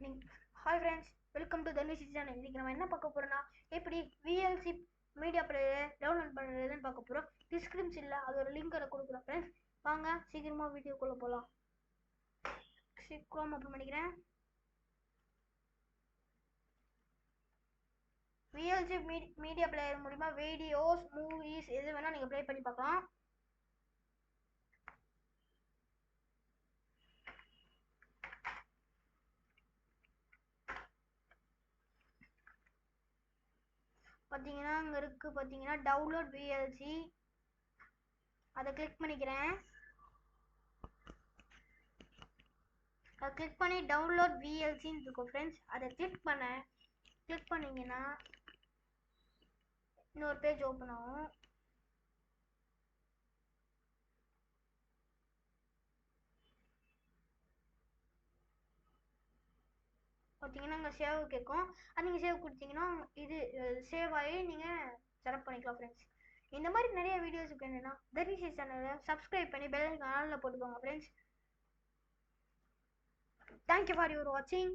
Hi friends, welcome to Dhanvish channel. இன்னைக்கு நம்ம என்ன பார்க்க போறோம்னா எப்படி VLC மீடியா பிளேயர் டவுன்லோட் பண்றதுன்னு பார்க்க போறோம். டிஸ்கிரிப்ஷன்ல அதோட லிங்க் கொடுக்குறேன் फ्रेंड्स. வாங்க சீக்கிரமா வீடியோக்குள்ள போலாம். Chrome ஓபன் பண்ணிக்கிறேன். VLC மீடியா பிளேயர் மூலமா வீடியோஸ், மூவிஸ் எது வேணா நீங்க ப்ளே பண்ணி பார்க்கலாம். பாத்தீங்கன்னா அங்க இருக்கு பாத்தீங்கன்னா டவுன்லோட் VLC. அதை கிளிக் பண்ணிக்கிறேன். அதை கிளிக் பண்ணி டவுன்லோட் VLCன்னு இருக்கும் ஃப்ரெண்ட்ஸ். அதை கிளிக் பண்ணீங்கன்னா இன்னொரு பேஜ் ஓப்பன் ஆகும். பார்த்தீங்கன்னா அங்கே சேவ் கேட்கும். அது நீங்கள் சேவ் கொடுத்தீங்கன்னா இது சேவ் ஆகி நீங்கள் செலக்ட் பண்ணிக்கலாம் ஃப்ரெண்ட்ஸ். இந்த மாதிரி நிறைய வீடியோஸுக்கு என்னென்னா தர்னிஷ் சேனலை சப்ஸ்கிரைப் பண்ணி பெல் ஆல்ல போட்டுக்கோங்க ஃப்ரெண்ட்ஸ். தேங்க்யூ ஃபார் யுவர் வாட்சிங்.